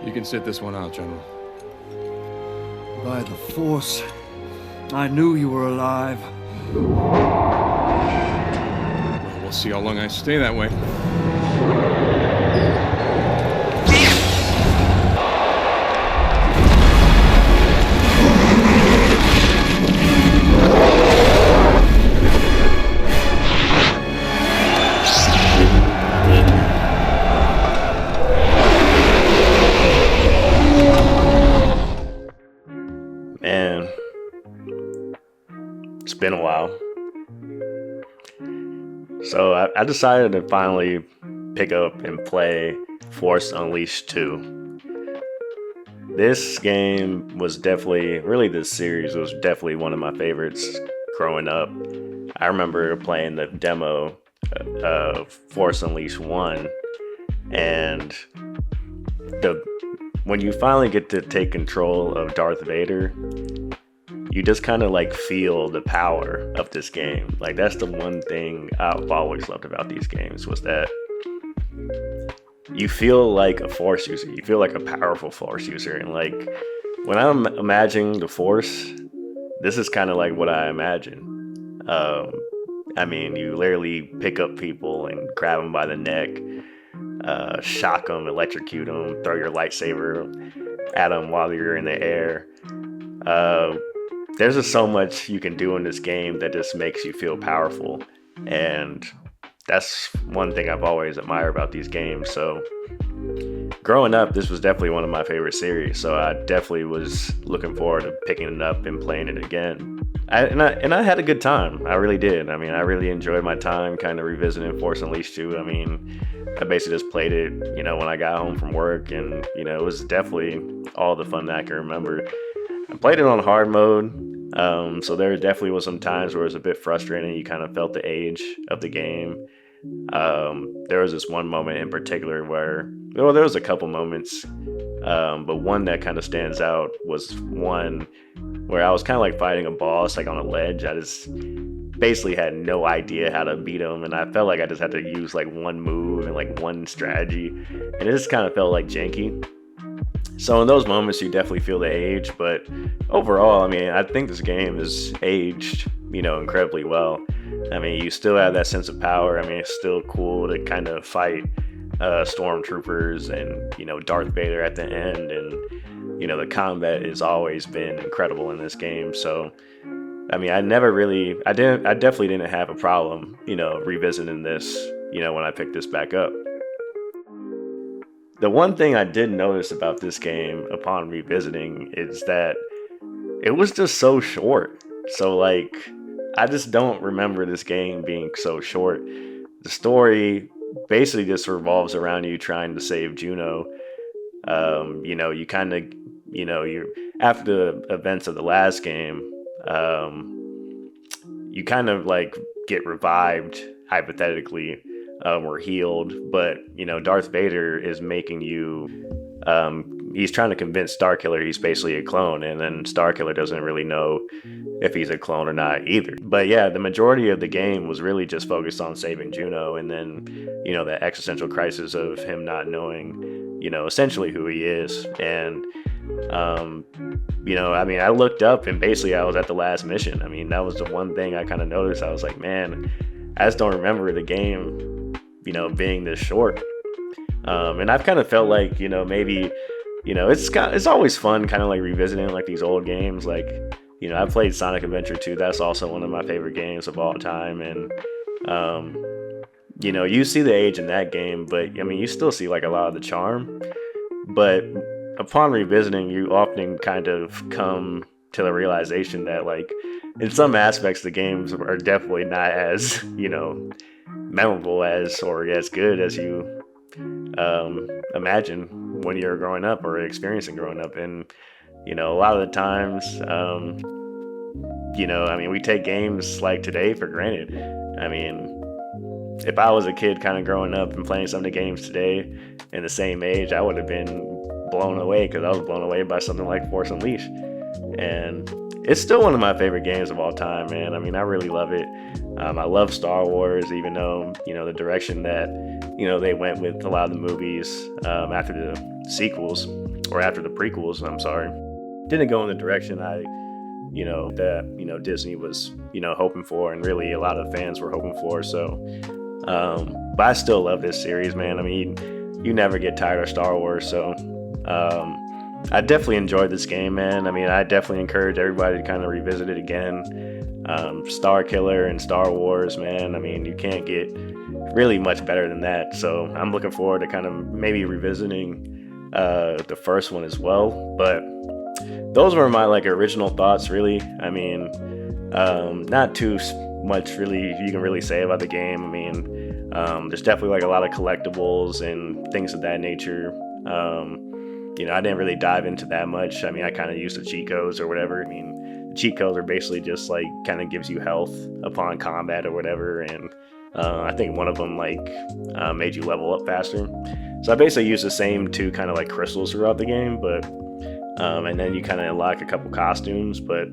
You can sit this one out, General. By the Force, I knew you were alive. Well, we'll see how long I stay that way. Man, it's been a while. So I decided to finally pick up and play Force Unleashed 2. This game was definitely, really this series was definitely one of my favorites growing up. I remember playing the demo of Force Unleashed 1, and when you finally get to take control of Darth Vader, you just kind of like feel the power of this game. Like, that's the one thing I've always loved about these games, was that you feel like a Force user. You feel like a powerful Force user. And like, when I'm imagining the Force, this is kind of like what I imagine. I mean, you literally pick up people and grab them by the neck, shock them, electrocute them, throw your lightsaber at them while you're in the air. There's just so much you can do in this game that just makes you feel powerful, and that's one thing I've always admired about these games. So growing up, this was definitely one of my favorite series, so I definitely was looking forward to picking it up and playing it again. I had a good time. I really did. I mean, I really enjoyed my time kind of revisiting Force Unleashed 2. I mean, I basically just played it, when I got home from work, and, it was definitely all the fun that I can remember. I played it on hard mode, so there definitely was some times where it was a bit frustrating. You kind of felt the age of the game. There was this one moment in particular where, well, there was a couple moments, but one that kind of stands out was one where I was kind of like fighting a boss, like on a ledge. I just basically had no idea how to beat him, and I felt like I just had to use like one move and like one strategy, and it just kind of felt like janky. So in those moments, you definitely feel the age, but overall, I mean, I think this game is aged, incredibly well. I mean, you still have that sense of power. I mean, it's still cool to kind of fight stormtroopers and, Darth Vader at the end, and, the combat has always been incredible in this game. So, I mean, I definitely didn't have a problem, revisiting this, when I picked this back up. The one thing I did notice about this game upon revisiting is that it was just so short. So like, I just don't remember this game being so short. The story basically just revolves around you trying to save Juno. You kind of, you're after the events of the last game, you kind of like get revived hypothetically, or healed, but Darth Vader is making you, he's trying to convince Starkiller he's basically a clone, and then Starkiller doesn't really know if he's a clone or not either. But yeah, the majority of the game was really just focused on saving Juno, and then the existential crisis of him not knowing essentially who he is. And I mean, I looked up and basically I was at the last mission. I mean, that was the one thing I kind of noticed. I was like, man, I just don't remember the game being this short. And I've kind of felt like, maybe, it's always fun kind of like revisiting like these old games. Like, I played Sonic Adventure 2. That's also one of my favorite games of all time. And, you see the age in that game, but I mean, you still see like a lot of the charm. But upon revisiting, you often kind of come to the realization that like, in some aspects, the games are definitely not as, memorable as or as good as you imagine when you're growing up or experiencing growing up. And a lot of the times, I mean, we take games like today for granted. I mean, if I was a kid kind of growing up and playing some of the games today in the same age, I would have been blown away, because I was blown away by something like Force Unleashed. And it's still one of my favorite games of all time, man. I mean, I really love it. I love Star Wars, even though, the direction that, they went with a lot of the movies after the sequels. or after the prequels, I'm sorry, didn't go in the direction that Disney was hoping for, and really a lot of fans were hoping for. So, but I still love this series, man. I mean, you never get tired of Star Wars. So, I definitely enjoyed this game, man. I mean, I definitely encourage everybody to kind of revisit it again. Star Killer and Star Wars, man. I mean, you can't get really much better than that. So I'm looking forward to kind of maybe revisiting the first one as well. But those were my original thoughts, really. I mean, not too much really you can really say about the game. I mean, there's definitely a lot of collectibles and things of that nature. I didn't really dive into that much. I mean, I kind of used the cheat codes or whatever. I mean, the cheat codes are basically just kind of gives you health upon combat or whatever. And I think one of them made you level up faster. So I basically used the same two kind of crystals throughout the game, but and then you kind of unlock a couple costumes, but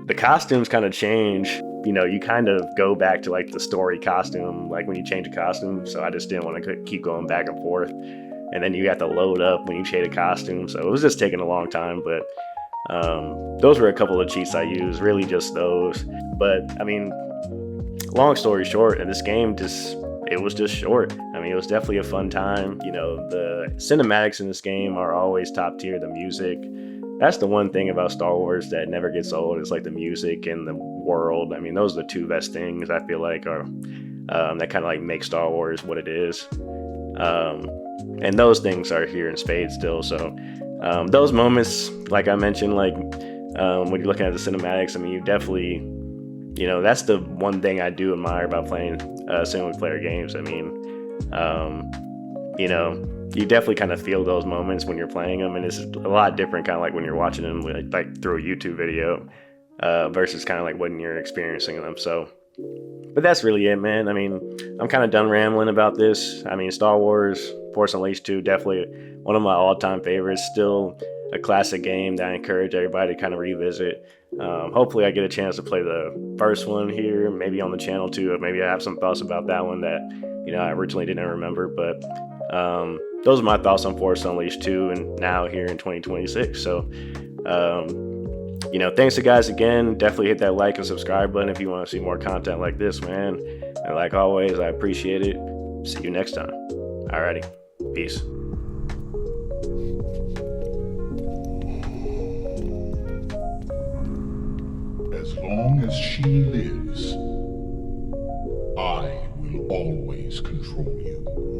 the costumes kind of change. You kind of go back to the story costume, when you change a costume. So I just didn't want to keep going back and forth. And then you have to load up when you change a costume. So it was just taking a long time, but those were a couple of cheats I used, really just those. But I mean, long story short, and this game it was just short. I mean, it was definitely a fun time. The cinematics in this game are always top tier. The music, that's the one thing about Star Wars that never gets old. It's the music and the world. I mean, those are the two best things I feel are that kind of make Star Wars what it is. And those things are here in spades still. So those moments, like I mentioned, when you're looking at the cinematics, I mean, you definitely, that's the one thing I do admire about playing single player games. I mean, you definitely kind of feel those moments when you're playing them, and it's a lot different kind of when you're watching them through a YouTube video versus kind of when you're experiencing them. So, but that's really it, man. I mean, I'm kind of done rambling about this. I mean, Star Wars Force Unleashed 2, definitely one of my all-time favorites. Still a classic game that I encourage everybody to kind of revisit. Hopefully I get a chance to play the first one here, maybe on the channel too. Maybe I have some thoughts about that one that, I originally didn't remember. But those are my thoughts on Force Unleashed 2 and now here in 2026. So, thanks to guys again. Definitely hit that like and subscribe button if you want to see more content like this, man. And like always, I appreciate it. See you next time. Alrighty. Peace. As long as she lives, I will always control you.